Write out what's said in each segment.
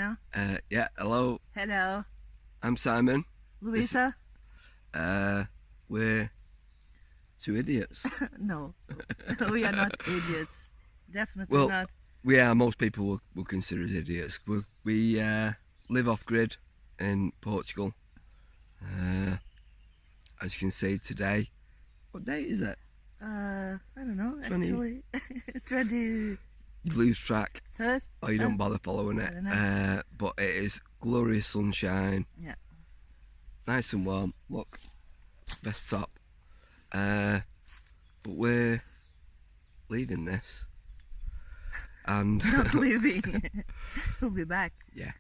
now? Yeah, hello. Hello. I'm Simon. Louisa? We're two idiots. No. We are not idiots. Definitely Well, not. yeah, most people will consider us idiots. We live off-grid in Portugal. As you can see today. What date is it? I don't know, 20. actually. 23rd? You lose track. Or you don't bother following I it. don't know. But it is glorious sunshine. Yeah. Nice and warm. Look, best top. But we're leaving this. And Not leaving. He'll be back. Yeah.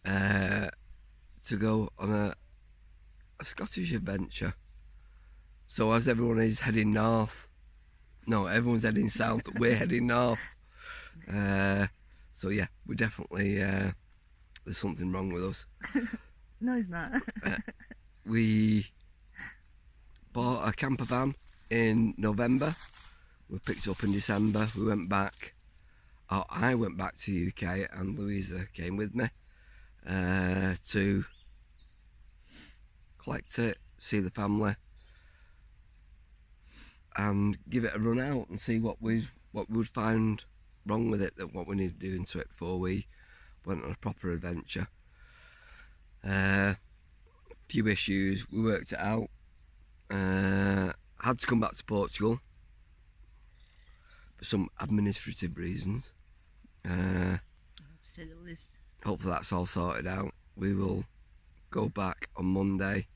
To go on a Scottish adventure. So as everyone is heading north, no, everyone's heading south, we're heading north. So yeah, we definitely, there's something wrong with us. No, it's not. We bought a camper van in November. We picked it up in December. We went back. I went back to the UK and Louisa came with me to collect it, see the family, and give it a run out and see what we would find wrong with it, that what we need to do into it before we went on a proper adventure. Few issues, we worked it out. Had to come back to Portugal for some administrative reasons. To say the least. Hopefully that's all sorted out. We will go back on Monday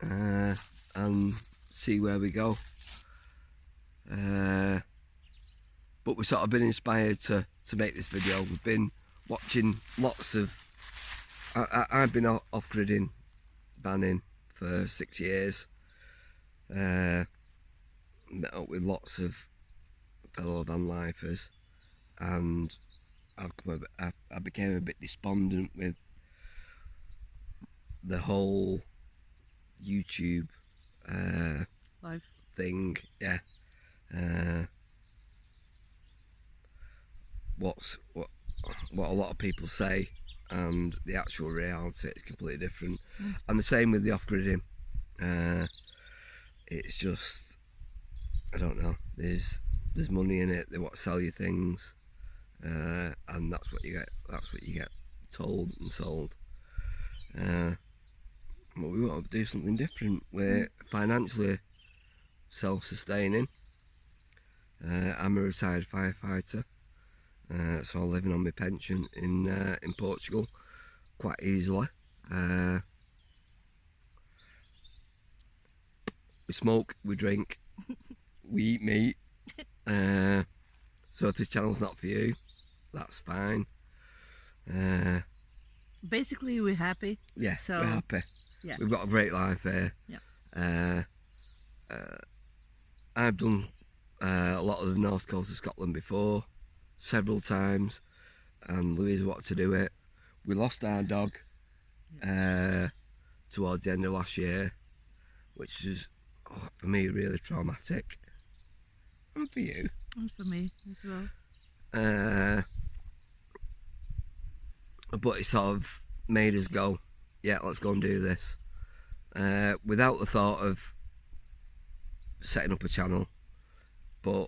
and see where we go. But we've sort of been inspired to make this video. We've been watching lots of... I've been off-gridding, vanning for 6 years. Met up with lots of fellow van lifers, and I became a bit despondent with the whole YouTube Life thing. Yeah. What a lot of people say and the actual reality is completely different. And the same with the off-gridding. It's just, I don't know, there's money in it. They want to sell you things, and that's what you get told and sold. But we want to do something different. We're financially self-sustaining. I'm a retired firefighter, so I'm living on my pension in Portugal quite easily. We smoke, we drink, we eat meat. So if this channel's not for you, that's fine. Basically, we're happy. Yeah, so, we're happy. Yeah. We've got a great life here. Yeah. I've done a lot of the north coast of Scotland before, several times, and Louisa wanted to do it. We lost our dog towards the end of last year, which is, for me, really traumatic. And for you. And for me as well. But it sort of made us go, yeah, let's go and do this. Without the thought of setting up a channel, but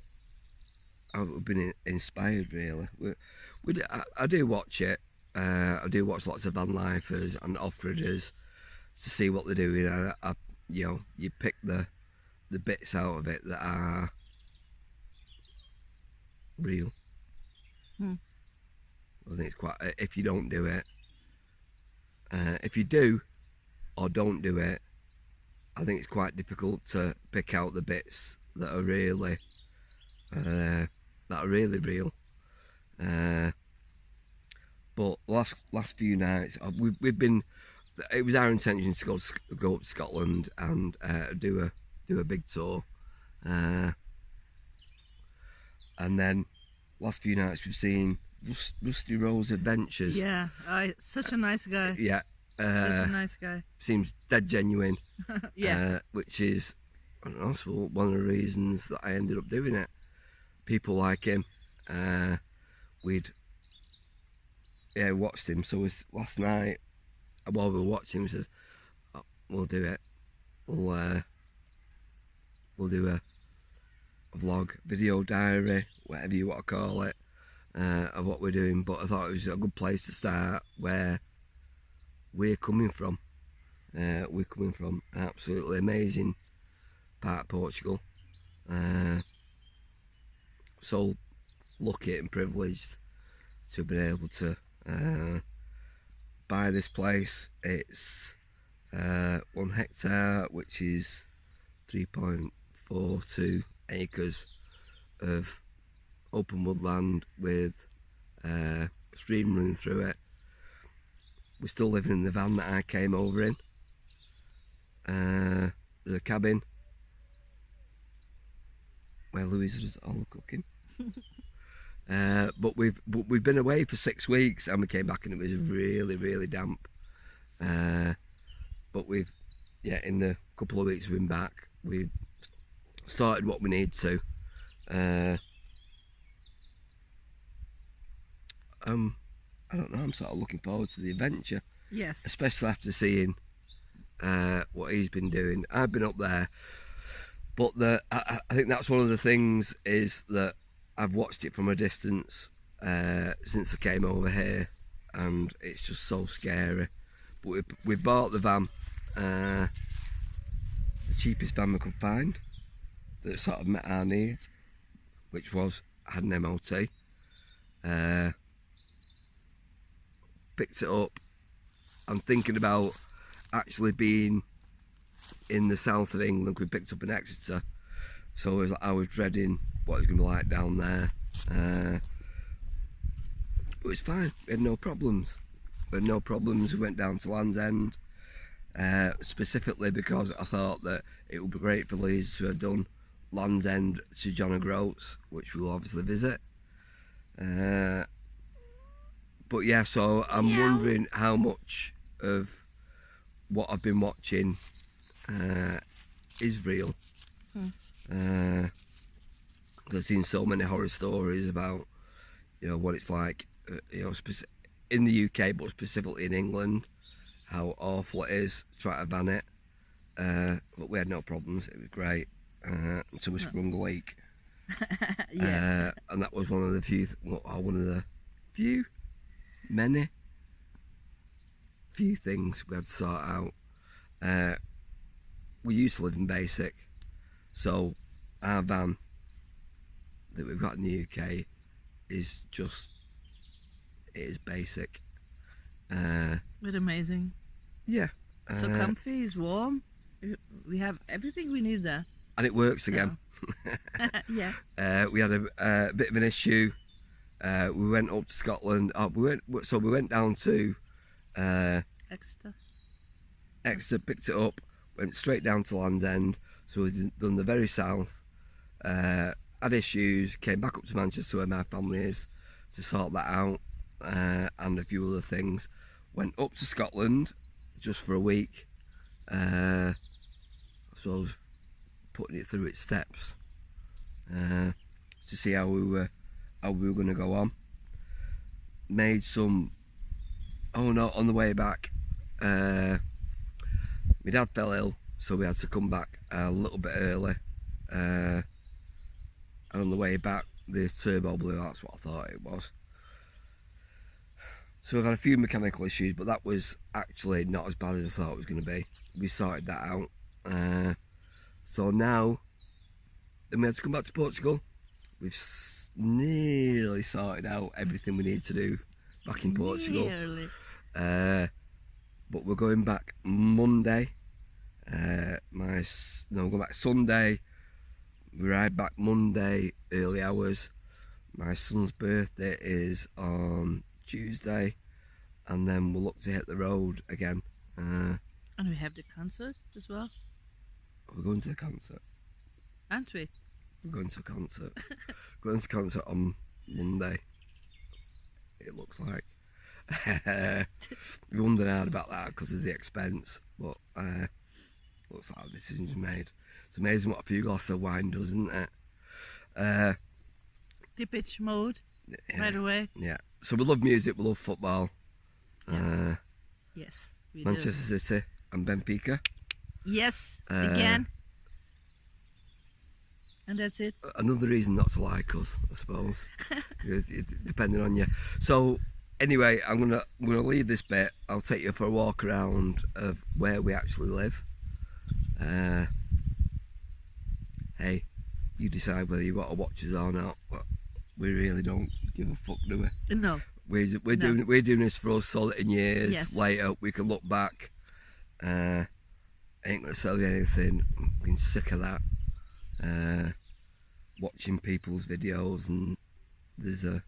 I've been inspired really. I do watch it. I do watch lots of van lifers and off-gridders to see what they're doing. You pick the bits out of it that are real. I think it's quite, if you don't do it, if you do or don't do it, I think it's quite difficult to pick out the bits that are really real. But last few nights we've been. It was our intention to go up to Scotland and do a big tour, and then last few nights we've seen Rusty Rose Adventures. Yeah, such a nice guy. Yeah. Such a nice guy. Seems dead genuine. Yeah. Which is, I don't know, so one of the reasons that I ended up doing it. People like him. We'd yeah, watched him. So last night while we were watching, he says, oh, "We'll do it. We'll do a vlog, video diary, whatever you want to call it, of what we're doing." But I thought it was a good place to start where we're coming from. We're coming from an absolutely amazing part of Portugal. So lucky and privileged to have been able to buy this place. It's 1 hectare, which is 3.42 acres of open woodland with a stream running through it. We're still living in the van that I came over in. There's a cabin where Louisa does all the cooking. But we've been away for 6 weeks and we came back and it was really damp. But in the couple of weeks we've been back, we've started what we need to. I don't know, I'm sort of looking forward to the adventure. Yes. Especially after seeing what he's been doing. I've been up there, but I think that's one of the things is that I've watched it from a distance since I came over here, and it's just so scary. But we bought the van, the cheapest van we could find that sort of met our needs, which had an MOT. Picked it up. I'm thinking about actually being in the south of England. We picked up in Exeter, so I was dreading what it was going to be like down there. But it's fine. We had no problems. We went down to Land's End, specifically because I thought that it would be great for Liz to have done Land's End to John O'Groats, which we'll obviously visit. But yeah, so I'm wondering how much of what I've been watching is real. I've seen so many horror stories about, what it's like, in the UK, but specifically in England, how awful it is to try to ban it. But we had no problems. It was great until we sprung a leak. Yeah. And that was one of the many things we had to sort out. We used to live in basic, so our van that we've got in the UK is basic. But amazing. Yeah. So comfy, it's warm. We have everything we need there. And it works again. Yeah. We had a bit of an issue. We went up to Scotland. We went down to Exeter, picked it up, went straight down to Land's End. So we've done the very south. Had issues, came back up to Manchester where my family is to sort that out, and a few other things. Went up to Scotland just for a week. So I was putting it through its steps to see how we were going to go on. Made some. Oh no! On the way back, my dad fell ill, so we had to come back a little bit early. And on the way back, the turbo blew. That's what I thought it was. So we've had a few mechanical issues, but that was actually not as bad as I thought it was going to be. We sorted that out. So now, then we had to come back to Portugal. We've nearly sorted out everything we need to do back in Portugal. Nearly. But we're going back Monday. We're going back Sunday. We ride back Monday, early hours. My son's birthday is on Tuesday, and then we'll look to hit the road again. And we have the concert as well. We're going to the concert. Aren't we? We're going to a concert. We're going to the concert on Monday. It looks like. We wondered hard about that because of the expense, but looks like the decision's made. It's amazing what a few glasses of wine does, isn't it? The pitch mode. right away. Yeah. So we love music, we love football. Yes, we Manchester do. City and Benfica. Yes, again. And that's it. Another reason not to like us, I suppose. Depending on you. So anyway, I'm gonna leave this bit. I'll take you for a walk around of where we actually live. Hey, you decide whether you want to watch us or not. But we really don't give a fuck, do we? No. We're doing this for us so that in years later we can look back. Ain't gonna sell you anything. I'm getting sick of that. Watching people's videos and there's a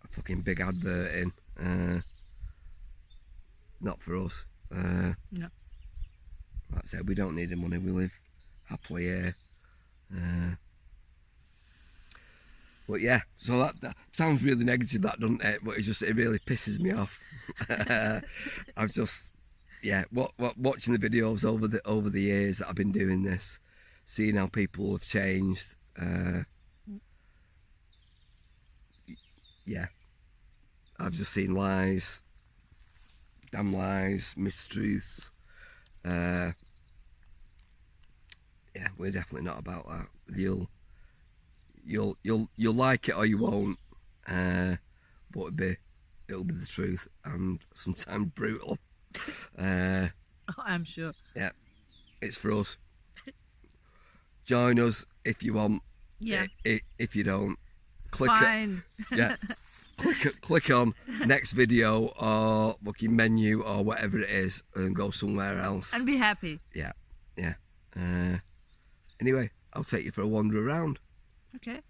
fucking big advert in. Not for us. No. Like I said, we don't need the money. We live happily here. But yeah, so that sounds really negative, that, doesn't it? But it really pisses me off. I've just, watching the videos over the years that I've been doing this, seeing how people have changed. I've just seen lies, damn lies, mistruths. We're definitely not about that. You'll like it or you won't, but it'll be the truth and sometimes brutal. I'm sure. Yeah, it's for us. Join us if you want. Yeah. If you don't, click Fine. click on next video or fucking menu or whatever it is and go somewhere else. And be happy. Yeah. Anyway, I'll take you for a wander around. Okay.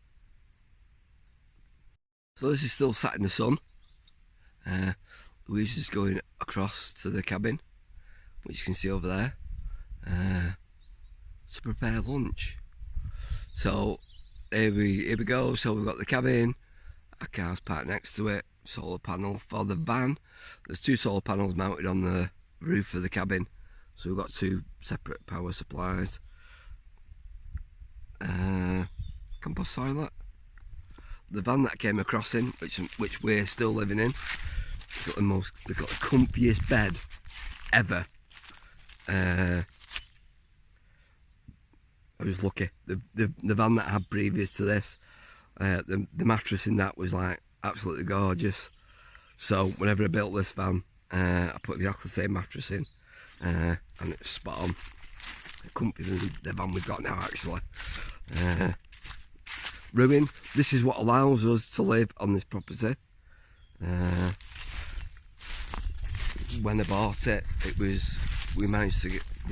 So this is still sat in the sun. Louise is going across to the cabin, which you can see over there, to prepare lunch. So here we go. So we've got the cabin, our car's parked next to it, solar panel for the van. There's 2 solar panels mounted on the roof of the cabin, so we've got 2 separate power supplies. Compost toilet. The van that I came across in, which we're still living in, they've got the comfiest bed ever. I was lucky. The van that I had previous to this, the mattress in that was like absolutely gorgeous. So whenever I built this van, I put exactly the same mattress in, and it's spot on. Comfy than the van we've got now, actually. Ruin. This is what allows us to live on this property. When I bought it, the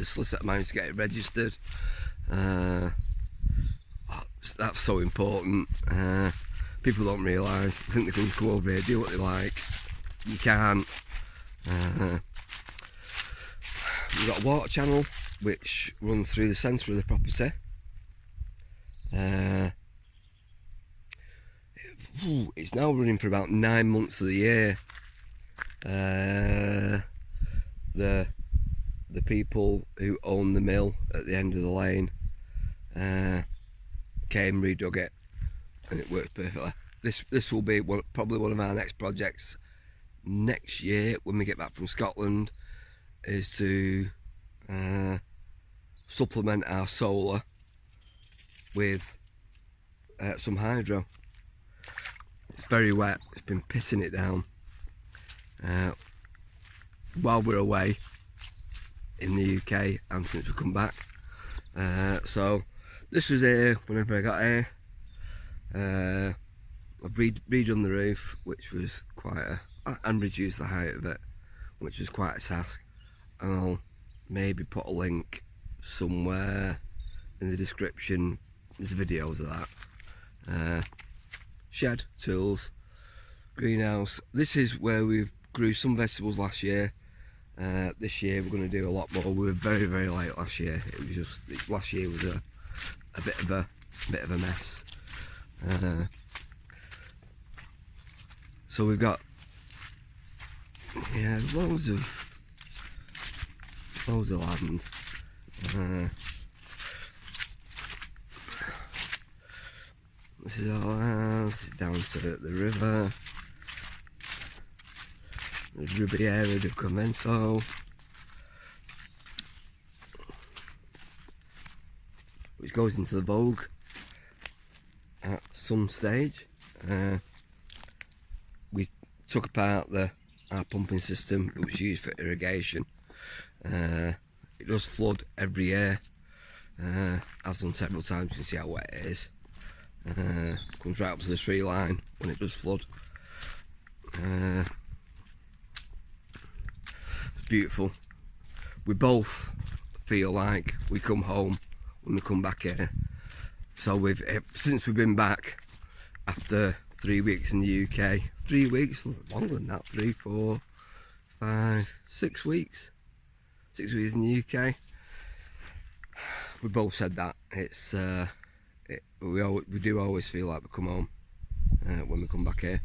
solicitor managed to get it registered. That's so important. People don't realise. I think they can just come over here, do what they like. You can't. We've got a water channel which runs through the centre of the property. It's now running for about 9 months of the year. The people who own the mill at the end of the lane came, redug it, and it works perfectly. This will be probably one of our next projects next year when we get back from Scotland, is to supplement our solar with some hydro. It's very wet, it's been pissing it down while we're away in the UK and since we come back. So this was here whenever I got here. I've redone the roof, which was and reduced the height of it, which was quite a task, and I'll maybe put a link somewhere in the description. There's videos of that. Shed, tools, greenhouse. This is where we grew some vegetables last year. This year we're going to do a lot more. We were very, very late last year. It was just, last year was a bit of a mess. So we've got loads of land. This is all ours. This is down to the river. The Riviera del Convento, which goes into the Vogue at some stage. We took apart our pumping system, which was used for irrigation. It does flood every year. I've done several times. You can see how wet it is. Comes right up to the tree line when it does flood. It's beautiful. We both feel like we come home when we come back here. So since we've been back after 3 weeks in the UK, 3 weeks, longer than that, 3, 4, 5, 6 weeks. 6 weeks in the UK. We both said that it's we do always feel like we come home when we come back here.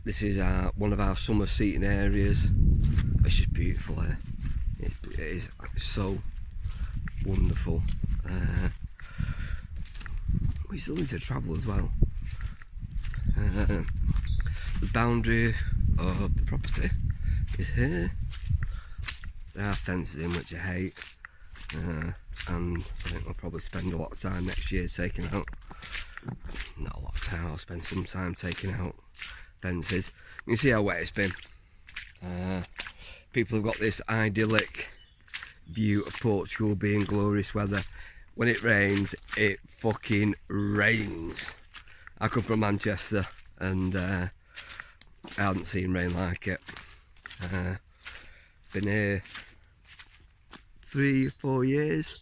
This is one of our summer seating areas. It's just beautiful here. It is so wonderful. We still need to travel as well. The boundary of the property is here. There are fences in, which I hate, and I think I'll probably spend a lot of time next year taking out, not a lot of time, I'll spend some time taking out fences. You can see how wet it's been. People have got this idyllic view of Portugal being glorious weather. When it rains, it fucking rains. I come from Manchester and I haven't seen rain like it. Been here 3 or 4 years,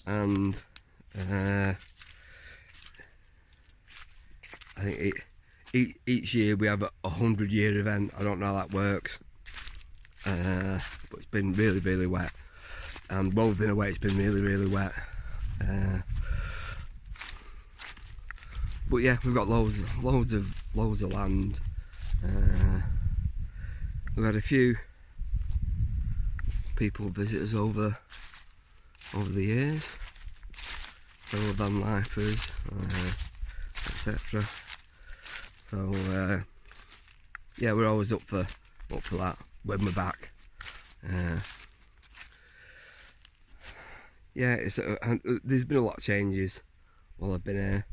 and I think each year we have a 100-year event. I don't know how that works, but it's been really, really wet, and while we've been away it's been really, really wet. But yeah, we've got loads of land. We've had a few people visit us over the years, fellow van lifers, etc. So yeah, we're always up for that when we're back. Yeah, there's been a lot of changes while I've been here.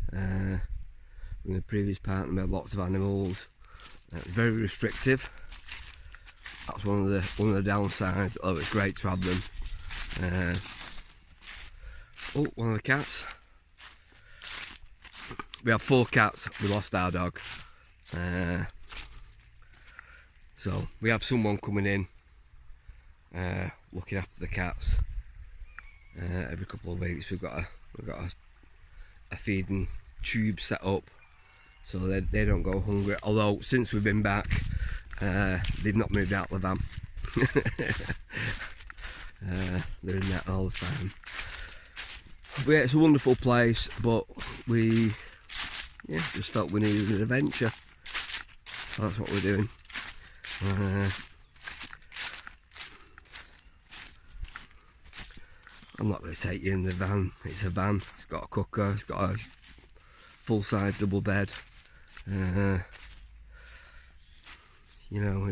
With my previous partner, we had lots of animals. It's very restrictive. That's one of the downsides. Oh, it's great travelling. Oh, one of the cats. We have 4 cats. We lost our dog. So we have someone coming in, looking after the cats. Every couple of weeks we've got a feeding tube set up, so they don't go hungry. Although since we've been back, they've not moved out of the van. They're in there all the time. But yeah, it's a wonderful place, but we just felt we needed an adventure, so that's what we're doing. I'm not going to take you in the van. It's a van. It's got a cooker. It's got a full-size double bed. You know,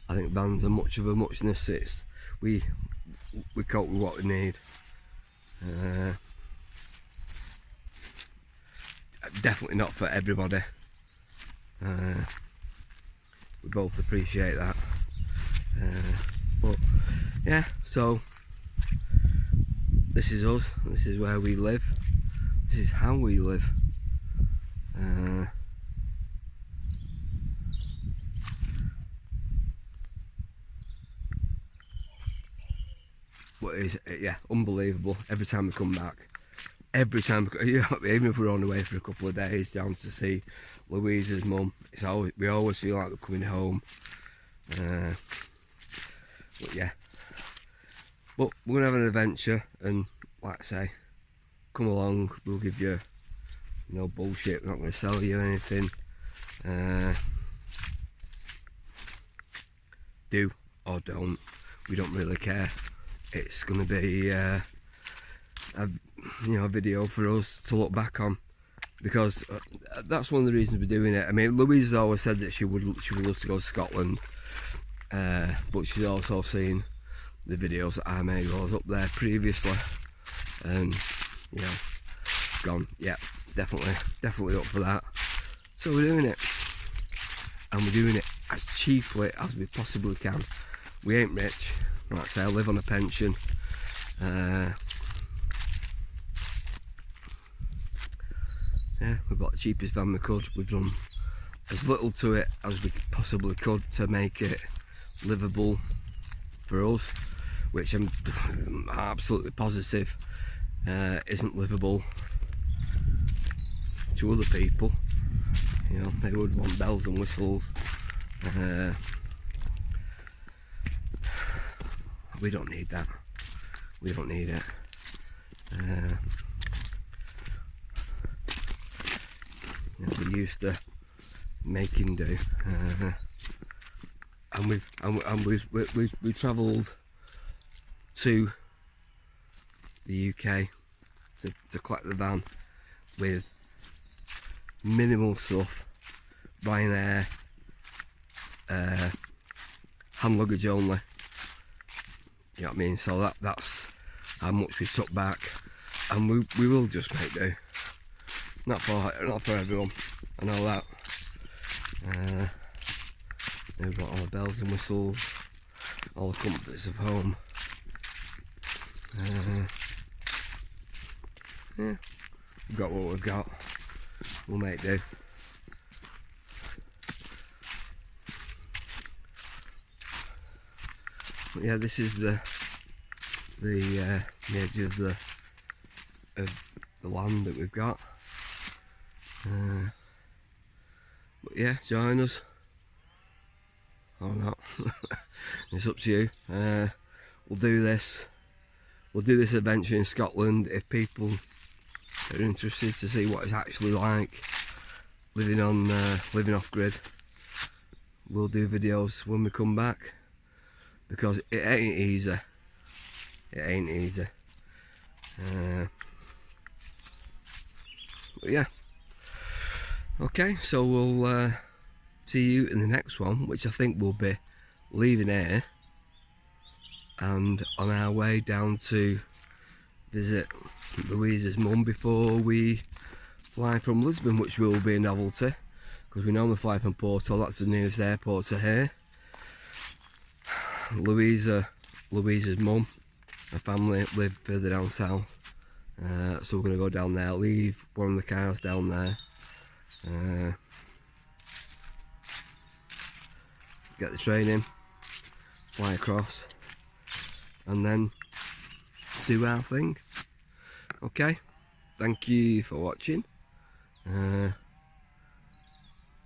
I think vans are much of a muchness. We cope with what we need. Definitely not for everybody. We both appreciate that. But yeah, so this is us. This is where we live. This is how we live. But it's, yeah, unbelievable. Every time we come back, even if we're on the way for a couple of days down to see Louisa's mum, we always feel like we're coming home. But yeah, but we're gonna have an adventure, and like I say, come along. We'll give you no bullshit. We're not going to sell you anything. Do or don't. We don't really care. It's going to be a video for us to look back on. because that's one of the reasons we're doing it. I mean, Louise has always said that she would love to go to Scotland, but she's also seen the videos that I made while I was up there previously, and you know, gone, yeah, definitely up for that. So we're doing it, and we're doing it as cheaply as we possibly can. We ain't rich, like I say, I live on a pension. Yeah, we've got the cheapest van we could. We've done as little to it as we possibly could to make it livable for us, which I'm absolutely positive isn't livable to other people. You know, they would want bells and whistles. We don't need that. We don't need it. You know, we're used to making do, and we've travelled to the UK to collect the van with minimal stuff, Ryanair, hand luggage only. You know what I mean? So that's how much we took back, and we will just make do. Not for everyone, I know that. We've got all the bells and whistles, all the comforts of home. Yeah, we've got what we've got. We'll make do. But yeah, this is the edge of the land that we've got. But yeah, join us or not. It's up to you. We'll do this adventure in Scotland if people are interested to see what it's actually like living off grid. We'll do videos when we come back, because it ain't easy. But yeah, okay, so we'll see you in the next one, which I think will be leaving here and on our way down to visit Louise's mum before we fly from Lisbon, which will be a novelty because we normally fly from Porto. That's the nearest airport to here. Louise's mum, her family live further down south, so we're going to go down there, leave one of the cars down there, get the train in, fly across, and then do our thing. Okay, thank you for watching.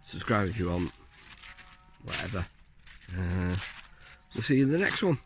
Subscribe if you want, whatever. We'll see you in the next one.